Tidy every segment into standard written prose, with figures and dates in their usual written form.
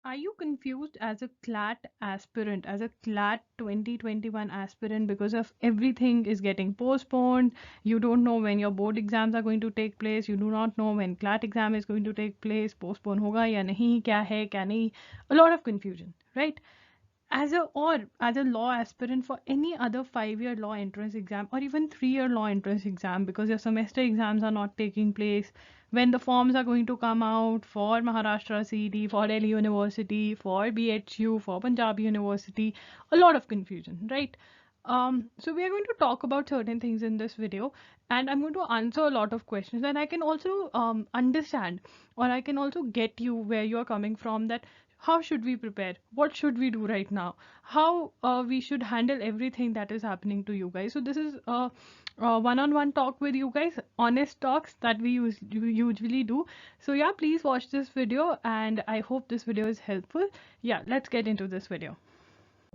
Are you confused as a CLAT aspirant, as a CLAT 2021 aspirant because of everything is getting postponed? You don't know when your board exams are going to take place. You do not know when CLAT exam is going to take place. Postpone होगा या नहीं, क्या है, क्या नहीं. A lot of confusion, right? As a law aspirant for any other 5-year law entrance exam or even 3-year law entrance exam, because your semester exams are not taking place, when the forms are going to come out for Maharashtra CET, for Delhi University, for BHU, for Punjab University, a lot of confusion, right? So we are going to talk about certain things in this video, and I'm going to answer a lot of questions, and I can also understand, or I can also get you where you're coming from, that how should we prepare, what should we do right now, how we should handle everything that is happening to you guys. So this is a one-on-one talk with you guys, honest talks that usually do. So yeah, please watch this video, and I hope this video is helpful. Yeah, let's get into this video.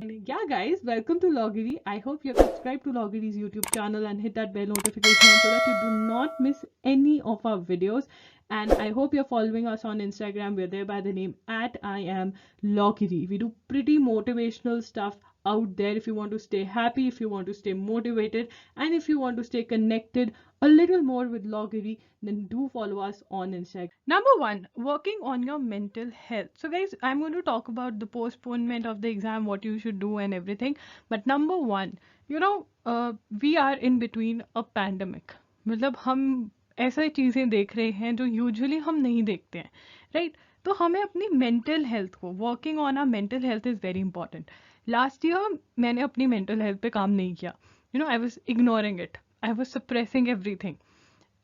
Yeah, guys, welcome to Loggery. I hope you're subscribed to Loggery's YouTube channel and hit that bell notification so that you do not miss any of our videos. And I hope you're following us on Instagram. We're there by the name at I am Loggery. We do pretty motivational stuff out there if you want to stay happy, if you want to stay motivated, and if you want to stay connected a little more with Loggery, then do follow us on Instagram. Number one, working on your mental health. So, guys, I'm going to talk about the postponement of the exam, what you should do, and everything. But number one, we are in between a pandemic. मतलब हम ऐसे चीज़ें देख रहे हैं जो usually हम नहीं देखते हैं, राइट? तो हमें अपनी मेंटल हेल्थ को, working on our mental health is very important. Last year मैंने अपनी मेंटल हेल्थ पे काम नहीं किया. I was ignoring it, I was suppressing everything,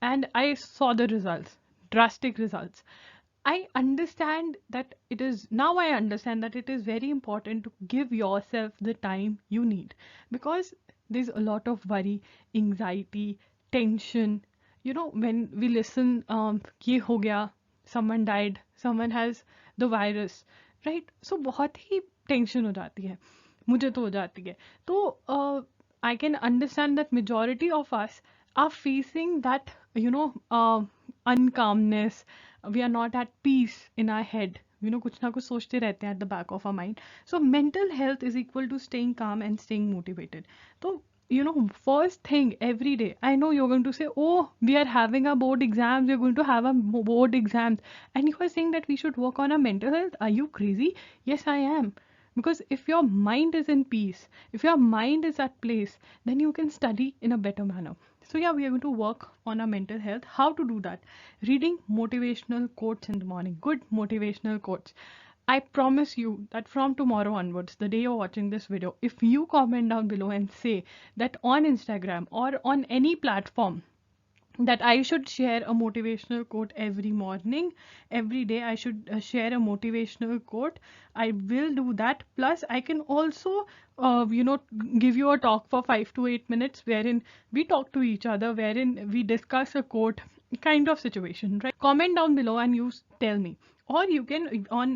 and I saw the results, drastic results. I understand that I understand that it is very important to give yourself the time you need, because there's a lot of worry, anxiety, tension. When we listen, ये हो गया, someone died, someone has the virus, right? So बहुत ही tension हो जाती है, मुझे तो हो जाती है. तो I can understand that majority of us are facing that, uncalmness. We are not at peace in our head. कुछ ना कुछ सोचते रहते हैं at the back of our mind. So mental health is equal to staying calm and staying motivated. So first thing every day, I know you're going to say, oh, we are having our board exams, we're going to have a board exams, and you are saying that we should work on our mental health. Are you crazy? Yes, I am. Because if your mind is in peace, if your mind is at place, then you can study in a better manner. So yeah, we are going to work on our mental health. How to do that? Reading motivational quotes in the morning, good motivational quotes. I promise you that from tomorrow onwards, the day you're watching this video, if you comment down below and say that on Instagram or on any platform that I should share a motivational quote every morning, every day I should share a motivational quote, I will do that. Plus, I can also, give you a talk for 5 to 8 minutes wherein we talk to each other, wherein we discuss a quote kind of situation, right? Comment down below and you tell me. Or you can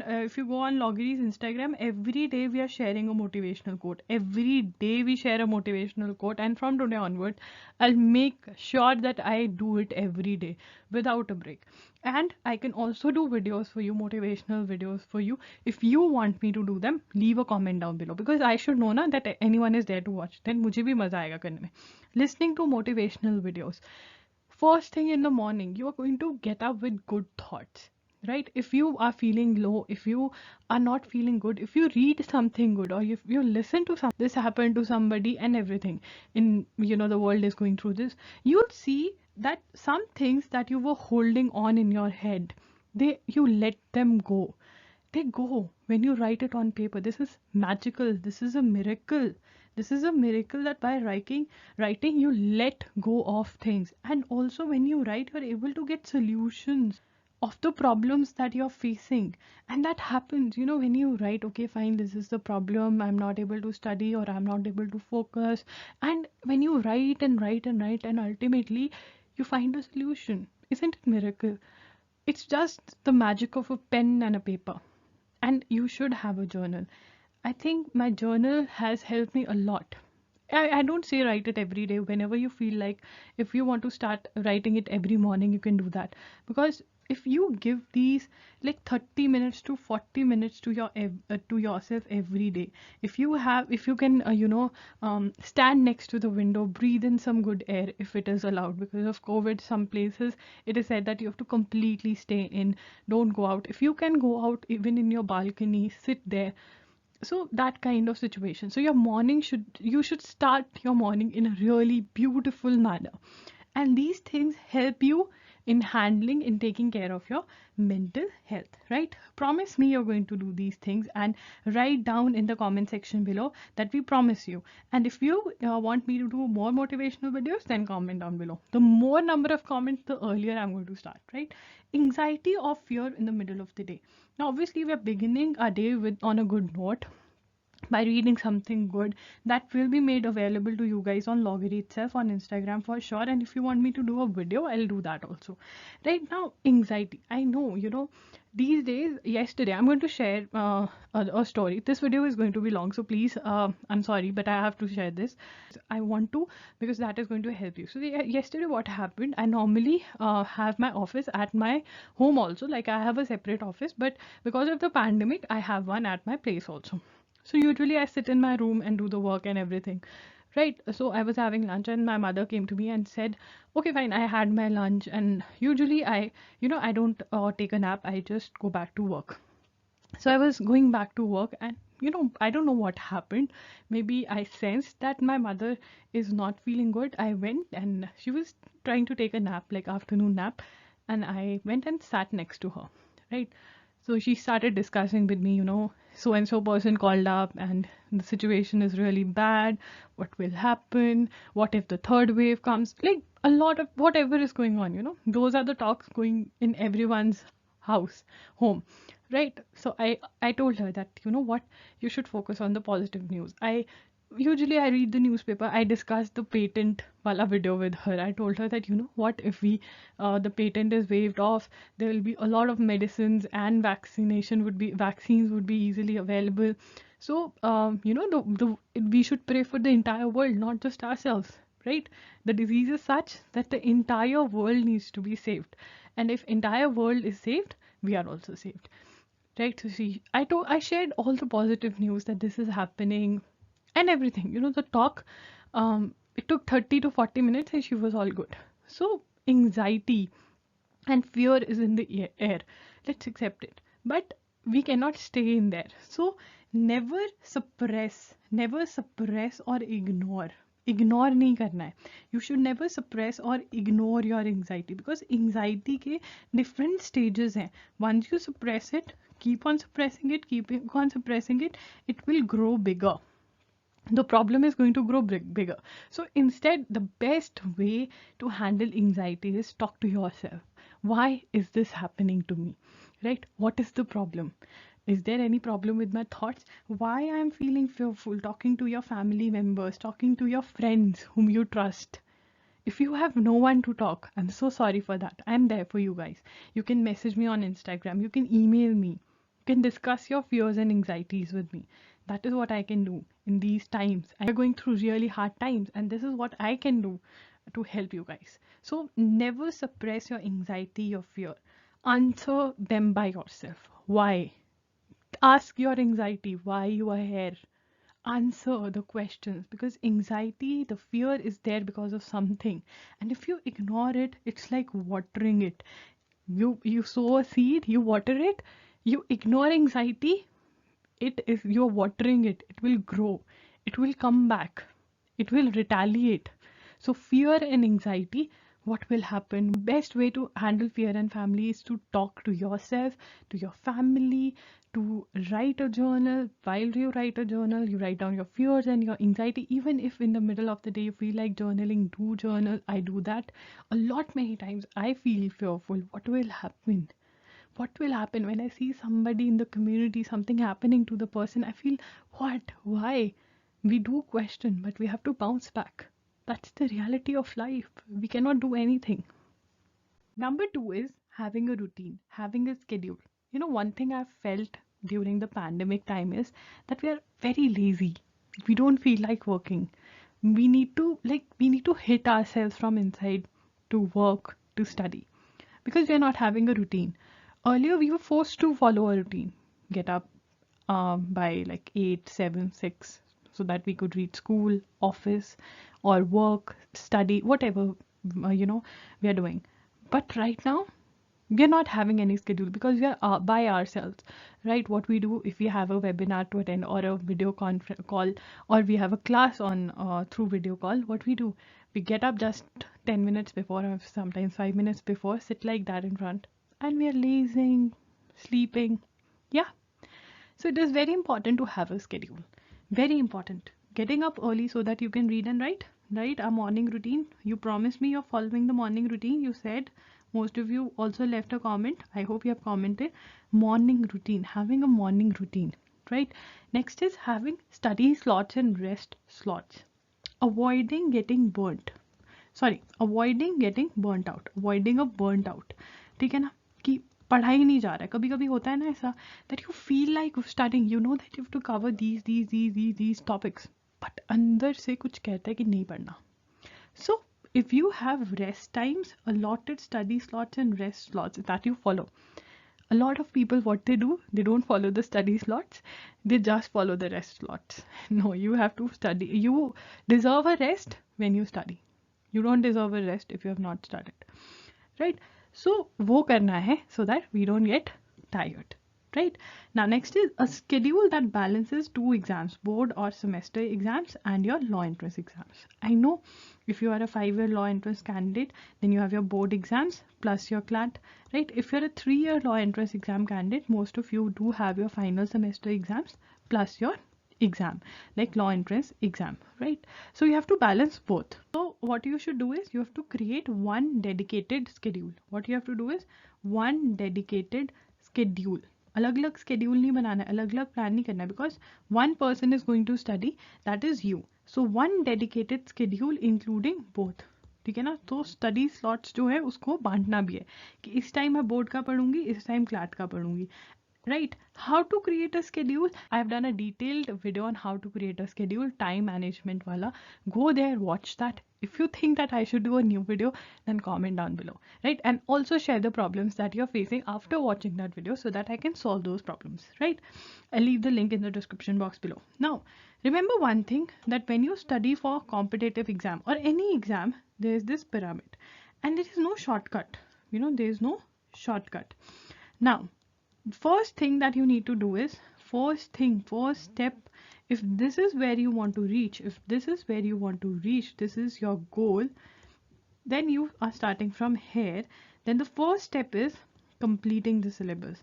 if you go on Loggery's Instagram, every day we are sharing a motivational quote. Every day we share a motivational quote, and from today onwards, I'll make sure that I do it every day without a break. And I can also do videos for you, motivational videos for you. If you want me to do them, leave a comment down below, because I should know na that anyone is there to watch. Then मुझे भी मजा आएगा करने में. Listening to motivational videos. First thing in the morning, you are going to get up with good thoughts, right? If you are feeling low, if you are not feeling good, if you read something good, or if you listen to this happened to somebody and everything in, the world is going through this, you'll see that some things that you were holding on in your head, you let them go. They go when you write it on paper. This is magical. This is a miracle. This is a miracle that by writing you let go of things. And also when you write, you're able to get solutions of the problems that you're facing. And that happens, when you write, okay, fine, this is the problem, I'm not able to study or I'm not able to focus. And when you write and write and write, and ultimately you find a solution. Isn't it miracle? It's just the magic of a pen and a paper. And you should have a journal. I think my journal has helped me a lot. I don't say write it every day. Whenever you feel like, if you want to start writing it every morning, you can do that. Because if you give these like 30 minutes to 40 minutes to to yourself every day, if you can stand next to the window, breathe in some good air if it is allowed, because of COVID some places it is said that you have to completely stay in, don't go out. If you can go out even in your balcony, sit there. So that kind of situation, so your morning should, you should start your morning in a really beautiful manner, and these things help you in handling, in taking care of your mental health, right? Promise me you're going to do these things, and write down in the comment section below that we promise you. And if you want me to do more motivational videos, then comment down below. The more number of comments, the earlier I'm going to start, right? Anxiety or fear in the middle of the day. Now obviously we're beginning our day with on a good note by reading something good that will be made available to you guys on Loggery itself on Instagram for sure. And if you want me to do a video, I'll do that also. Right now, anxiety. I know, these days, yesterday, I'm going to share a story. This video is going to be long, so please, I'm sorry, but I have to share this. I want to, because that is going to help you. So yesterday, what happened? I normally have my office at my home also. Like I have a separate office, but because of the pandemic, I have one at my place also. So usually I sit in my room and do the work and everything. Right. So I was having lunch and my mother came to me and said, okay, fine, I had my lunch. And usually I don't take a nap. I just go back to work. So I was going back to work and, I don't know what happened. Maybe I sensed that my mother is not feeling good. I went and she was trying to take a nap, like afternoon nap. And I went and sat next to her. Right. So she started discussing with me, so and so person called up and the situation is really bad. What will happen? What if the third wave comes? Like a lot of whatever is going on, those are the talks going in everyone's house, home, right? So I told her that, what, you should focus on the positive news. I read the newspaper. I discussed the patent wala video with her. I told her that, what if the patent is waived off, there will be a lot of medicines and vaccines would be easily available. So we should pray for the entire world, not just ourselves, right? The disease is such that the entire world needs to be saved, and if entire world is saved, we are also saved, right? So see, I shared all the positive news that this is happening and everything. The talk, it took 30 to 40 minutes and she was all good. So anxiety and fear is in the air. Let's accept it. But we cannot stay in there. So never suppress or ignore. Ignore नहीं करना है. You should never suppress or ignore your anxiety, because anxiety के different stages हैं. Once you suppress it, keep on suppressing it, it will grow bigger. The problem is going to grow bigger. So instead, the best way to handle anxiety is talk to yourself. Why is this happening to me? Right? What is the problem? Is there any problem with my thoughts? Why I am feeling fearful? Talking to your family members, talking to your friends whom you trust. If you have no one to talk, I'm so sorry for that. I'm there for you guys. You can message me on Instagram. You can email me. You can discuss your fears and anxieties with me. That is what I can do in these times. I'm going through really hard times, and this is what I can do to help you guys. So never suppress your anxiety, your fear. Answer them by yourself. Why? Ask your anxiety why you are here. Answer the questions, because anxiety, the fear is there because of something, and if you ignore it, it's like watering it. You sow a seed, you water it, you ignore anxiety, you're watering it, it will grow, it will come back, it will retaliate. So fear and anxiety, what will happen? Best way to handle fear and family is to talk to yourself, to your family, to write a journal. While you write a journal, you write down your fears and your anxiety. Even if in the middle of the day you feel like journaling, do journal. I do that a lot. Many times I feel fearful. What will happen? What will happen when I see somebody in the community, something happening to the person? I feel, what? Why? We do question, but we have to bounce back. That's the reality of life. We cannot do anything. Number two is having a routine, having a schedule. One thing I've felt during the pandemic time is that we are very lazy. We don't feel like working. We need to hit ourselves from inside to work, to study. because we are not having a routine. Earlier we were forced to follow a routine, get up by like 8, 7, 6, so that we could reach school, office, or work, study, whatever we are doing. But right now we are not having any schedule because we are by ourselves, right? What we do, if we have a webinar to attend or a video call, or we have a class on through video call, what we do, we get up just 10 minutes before or sometimes 5 minutes before, sit like that in front, and we are lazing, sleeping. Yeah. So it is very important to have a schedule. Very important. Getting up early so that you can read and write. Right? A morning routine. You promised me you're following the morning routine. You said, most of you also left a comment. I hope you have commented. Morning routine. Having a morning routine. Right? Next is having study slots and rest slots. Avoiding getting burnt. Avoiding getting burnt out. Avoiding a burnt out. ठीक है ना, कि पढ़ा ही नहीं जा रहा है. कभी कभी होता है ना ऐसा, that you feel like studying, you know that you have to cover these topics, but अंदर से कुछ कहता है कि नहीं पढ़ना. So if you have rest times, allotted study slots and rest slots that you follow, a lot of people, what they do, they don't follow the study slots, they just follow the rest slots. No, you have to study. You deserve a rest when you study. You don't deserve a rest if you have not studied, right? So वो करना है so that we don't get tired, right? Now next is a schedule that balances 2 exams, board or semester exams and your law entrance exams. I know if you are a 5-year law entrance candidate, then you have your board exams plus your CLAT, right? If you're a 3-year law entrance exam candidate, most of you do have your final semester exams plus your exam, like law entrance exam, right? So you have to balance both. So what you should do is you have to create one dedicated schedule. What you have to do is one dedicated schedule. अलग अलग schedule नहीं बनाना है, अलग अलग plan नहीं करना है, because one person is going to study, that is you. So one dedicated schedule including both. ठीक है ना? तो स्टडी स्लॉट्स जो है उसको बांटना भी है कि इस टाइम मैं बोर्ड का पढ़ूंगी, इस टाइम क्लैट का पढ़ूंगी. Right, how to create a schedule, I have done a detailed video on how to create a schedule, time management wala. Go there, watch that. If you think that I should do a new video, then comment down below, right? And also share the problems that you're facing after watching that video so that I can solve those problems, right? I'll leave the link in the description box below. Now remember one thing, that when you study for competitive exam or any exam, there is this pyramid and there is no shortcut. There is no shortcut. Now first thing that you need to do is, first step, if this is where you want to reach, this is your goal, then you are starting from here. Then the first step is completing the syllabus.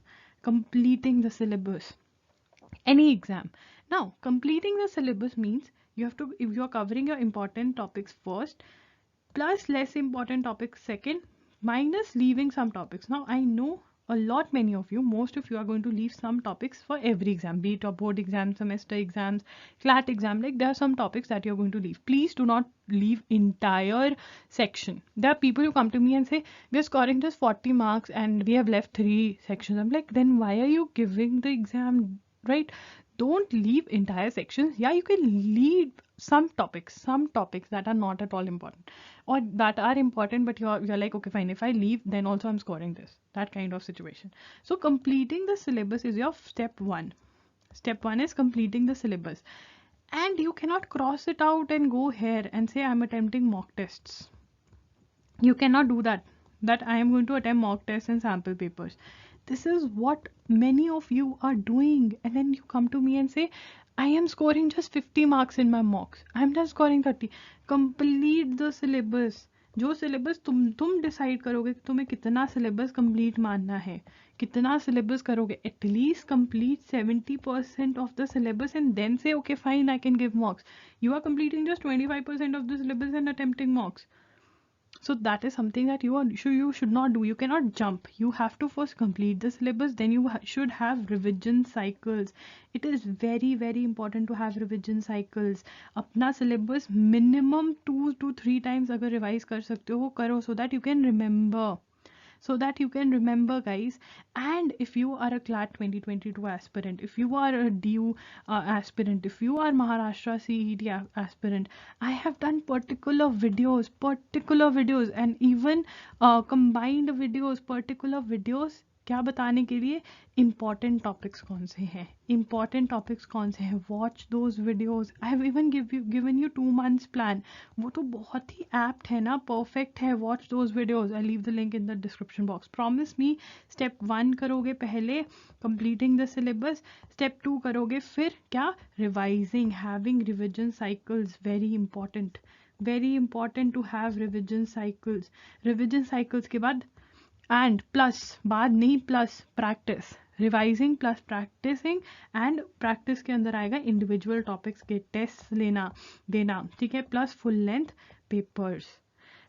Any exam. Now completing the syllabus means you have to, if you are covering your important topics first, plus less important topics second, minus leaving some topics. Now I know many of you, most of you are going to leave some topics for every exam, be it a board exam, semester exams, CLAT exam. Like there are some topics that you're going to leave. Please do not leave entire section. There are people who come to me and say, we're scoring just 40 marks and we have left 3 sections. I'm like, then why are you giving the exam, right? Don't leave entire sections. Yeah, you can leave some topics that are not at all important, or that are important, but you're like, okay fine, if I leave then also I'm scoring this, that kind of situation. So completing the syllabus is your step 1. Step 1 is completing the syllabus, and you cannot cross it out and go here and say I'm attempting mock tests. You cannot do that I am going to attempt mock tests and sample papers. This is what many of you are doing, and then you come to me and say, I am scoring just 50 marks in my mocks, I'm just scoring 30. Complete the syllabus. जो syllabus तुम decide करोगे कि तुम्हें कितना syllabus complete मानना है, कितना syllabus करोगे, at least complete 70% of the syllabus and then say okay fine I can give mocks. You are completing just 25% of the syllabus and attempting mocks. So that is something that you should not do. You cannot jump. You have to first complete the syllabus, then you should have revision cycles. It is very very important to have revision cycles. अपना syllabus minimum 2 to 3 times अगर revise कर सकते हो करो, so that you can remember. so that you can remember, guys. And if you are a CLAT 2022 aspirant, if you are a DU aspirant, if you are Maharashtra CET aspirant, I have done particular videos and even combined videos, particular videos, क्या बताने के लिए, important topics कौन से हैं, important topics कौन से हैं, watch those videos. I have even given you 2 months plan. वो तो बहुत ही apt है ना, perfect है. Watch those videos. I'll leave the link in the description box. Promise me, step 1 करोगे पहले, completing the syllabus. Step 2 करोगे फिर क्या, revising, having revision cycles, very important. Very important to have revision cycles. Revision cycles के बाद and plus, बाद नहीं, plus practice, revising plus practicing, and practice के अंदर आएगा इंडिविजुअल टॉपिक्स के टेस्ट लेना देना, ठीक है, plus full length papers.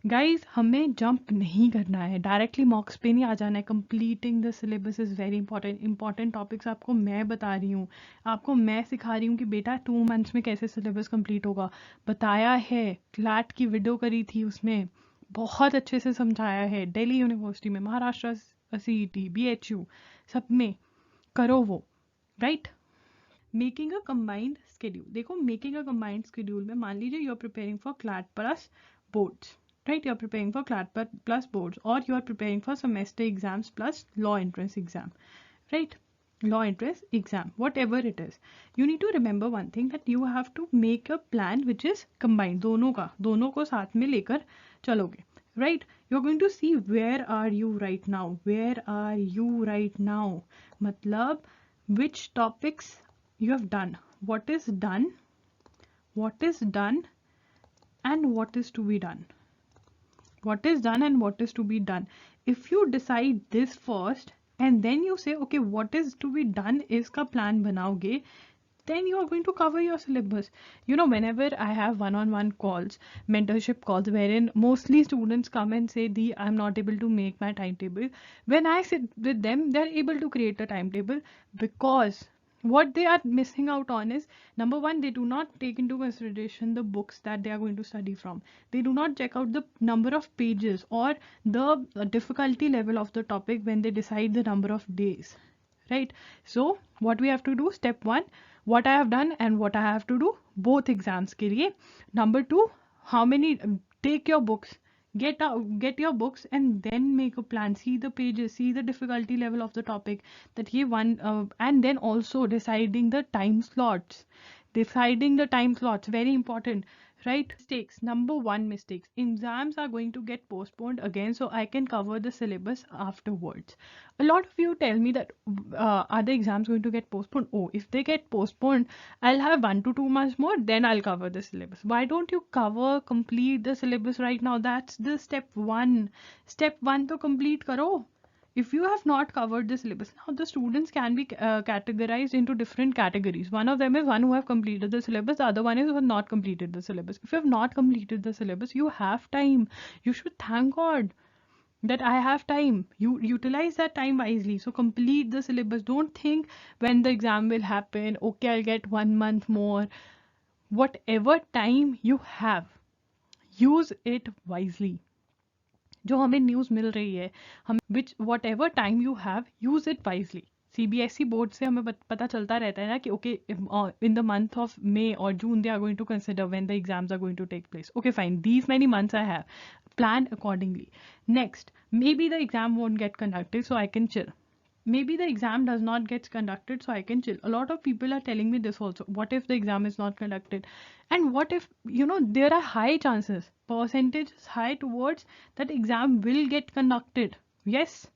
Guys हमें जंप नहीं करना है, डायरेक्टली मॉक्स पे नहीं आ जाना है. Completing the syllabus is very important topics आपको मैं बता रही हूँ, आपको मैं सिखा रही हूँ कि बेटा 2 मंथ्स में कैसे सिलेबस कंप्लीट होगा. बताया है, क्लैट की वीडियो करी थी, उसमें बहुत अच्छे से समझाया है. दिल्ली यूनिवर्सिटी में, महाराष्ट्र CET, BHU, सब में करो वो, right. Making a combined schedule. देखो मेकिंग अ कंबाइंड स्केड्यूल में मान लीजिए you are preparing for CLAT plus boards, right, you are preparing for CLAT plus boards, और you are preparing for semester exams plus law entrance exam, right, law entrance exam, whatever it is. You need to remember one thing, that you have to make a plan which is combined. दोनों को साथ में लेकर चलोगे, right. You're going to see where are you right now, मतलब which topics you have done, what is done, and what is to be done. If you decide this first and then you say okay what is to be done, इसका plan बनाओगे, then you are going to cover your syllabus. You know, whenever I have one-on-one calls, mentorship calls, wherein mostly students come and say, Dee, I'm not able to make my timetable. When I sit with them, they're able to create a timetable, because what they are missing out on is, number one, they do not take into consideration the books that they are going to study from. They do not check out the number of pages or the difficulty level of the topic when they decide the number of days, right? So what we have to do, step 1, what I have done and what I have to do both exams के लिए. Number 2, how many, take your books, get your books and then make a plan, see the pages, see the difficulty level of the topic, that ye one, and then also deciding the time slots, very important, right. Mistakes, number 1 mistakes, exams are going to get postponed again, so I can cover the syllabus afterwards. A lot of you tell me that are the exams going to get postponed? Oh, if they get postponed, I'll have 1 to 2 months more, then I'll cover the syllabus. Why don't you complete the syllabus right now? That's the step 1. Step 1 to complete karo. If you have not covered the syllabus, now the students can be categorized into different categories. One of them is one who have completed the syllabus, the other one is who have not completed the syllabus. If you have not completed the syllabus, you have time. You should thank God that I have time. You utilize that time wisely. So complete the syllabus. Don't think when the exam will happen, okay, I'll get 1 month more. Whatever time you have, use it wisely. जो हमें news मिल रही है, हम whatever time you have, use it wisely. CBSE board से हमें पता चलता रहता है ना कि okay, in the month of May or June they are going to consider when the exams are going to take place. Okay, fine, these many months I have. Plan accordingly. Next, maybe the exam won't get conducted, so I can chill. Maybe the exam does not get conducted, so I can chill. A lot of people are telling me this also. What if the exam is not conducted? And what if, there are high chances, percentage is high towards that exam will get conducted. Yes,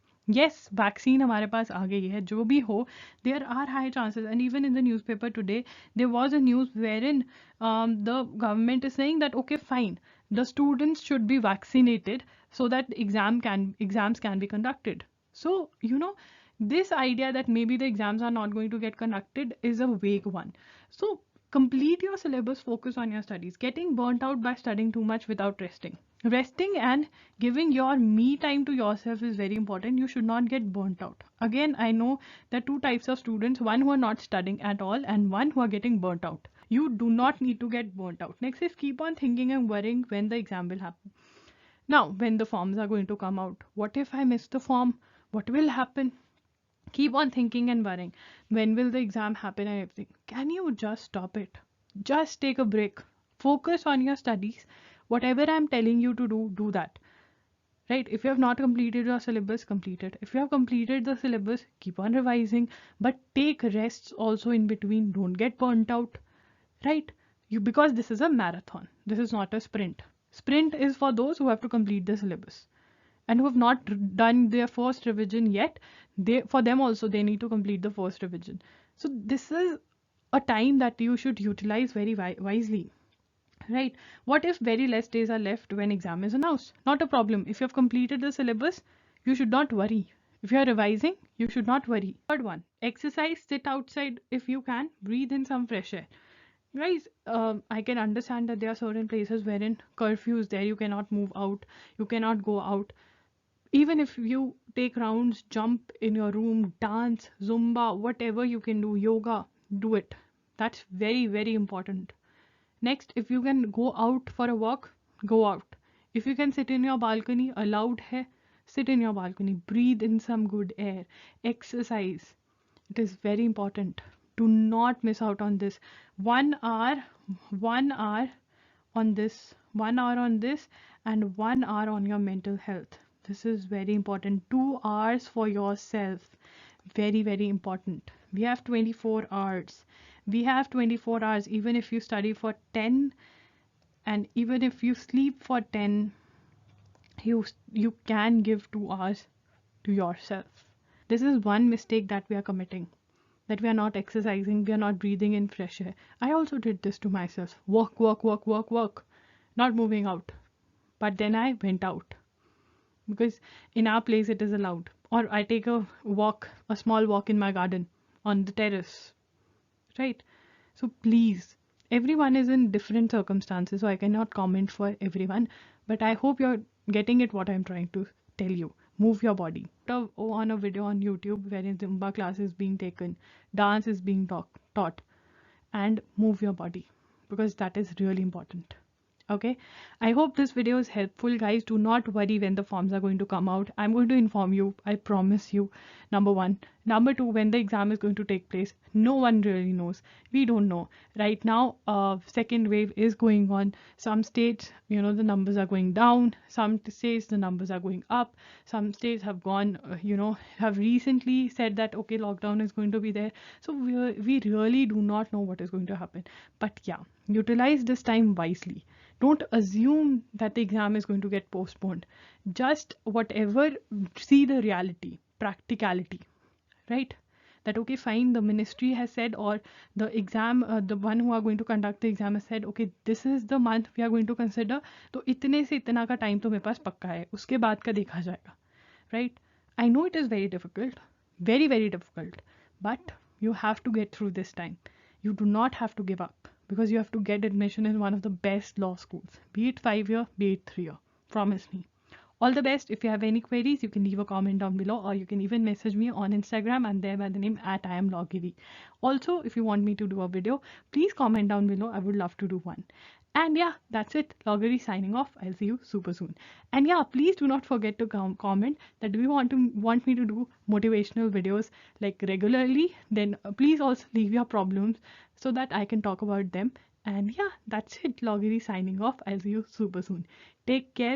vaccine हमारे पास आ गई है, जो भी हो, there are high chances. And even in the newspaper today, there was a news wherein the government is saying that, okay, fine, the students should be vaccinated so that exams can be conducted. So, this idea that maybe the exams are not going to get conducted is a vague one. So complete your syllabus, focus on your studies. Getting burnt out by studying too much without resting. Resting and giving your me time to yourself is very important. You should not get burnt out. Again, I know there are 2 types of students, one who are not studying at all and one who are getting burnt out. You do not need to get burnt out. Next is keep on thinking and worrying when the exam will happen. Now, when the forms are going to come out, what if I miss the form? What will happen? Keep on thinking and worrying. When will the exam happen and everything? Can you just stop it? Just take a break. Focus on your studies. Whatever I'm telling you to do, do that. Right? If you have not completed your syllabus, complete it. If you have completed the syllabus, keep on revising. But take rests also in between. Don't get burnt out. Right? Because this is a marathon. This is not a sprint. Sprint is for those who have to complete the syllabus and who have not done their first revision yet. For them also, they need to complete the first revision. So this is a time that you should utilize very wisely. Right? What if very less days are left when exam is announced? Not a problem. If you have completed the syllabus, you should not worry. If you are revising, you should not worry. Third one, exercise, sit outside if you can, breathe in some fresh air. Guys, I can understand that there are certain places wherein curfews there, you cannot move out, you cannot go out. Even if you take rounds, jump in your room, dance, Zumba, whatever you can do, yoga, do it. That's very, very important. Next, if you can go out for a walk, go out. If you can sit in your balcony, allowed hai, sit in your balcony, breathe in some good air, exercise. It is very important. Do not miss out on this. 1 hour, 1 hour on this, 1 hour on this, and 1 hour on your mental health. This is very important. 2 hours for yourself. Very, very important. We have 24 hours. We have 24 hours. Even if you study for 10 and even if you sleep for 10, you can give 2 hours to yourself. This is one mistake that we are committing, that we are not exercising, we are not breathing in fresh air. I also did this to myself. Walk, walk, walk, walk, walk. Not moving out. But then I went out because in our place it is allowed. Or I take a walk, a small walk in my garden on the terrace. Right? So please, everyone is in different circumstances, so I cannot comment for everyone. But I hope you're getting it what I'm trying to tell you. Move your body. On a video on YouTube wherein Zumba class is being taken, dance is being taught, and move your body because that is really important. Okay, I hope this video is helpful, guys. Do not worry when the forms are going to come out. I'm going to inform you, I promise you. Number one. Number two, when the exam is going to take place, no one really knows. We don't know right now. Second wave is going on. Some states, the numbers are going down. Some states the numbers are going up. Some states have gone, have recently said that okay, lockdown is going to be there. So we really do not know what is going to happen. But yeah, utilize this time wisely. Don't assume that the exam is going to get postponed. Just whatever, see the reality, practicality, right? That okay, fine, the ministry has said, or the exam, the one who are going to conduct the exam has said, okay, this is the month we are going to consider. तो इतने से इतना का time तो मेरे पास पक्का है, उसके बाद का देखा जाएगा, right? I know it is very difficult, very, very difficult, but you have to get through this time. You do not have to give up because you have to get admission in one of the best law schools, be it 5-year, be it 3-year. Promise me. All the best. If you have any queries, you can leave a comment down below, or you can even message me on Instagram. I'm there by the name @IamLawGiri. Also, if you want me to do a video, please comment down below. I would love to do one. And yeah, that's it. Lawgiri signing off. I'll see you super soon. And yeah, please do not forget to comment that do you want me to do motivational videos like regularly. Then please also leave your problems so that I can talk about them. And yeah, that's it. Lawgiri signing off. I'll see you super soon. Take care.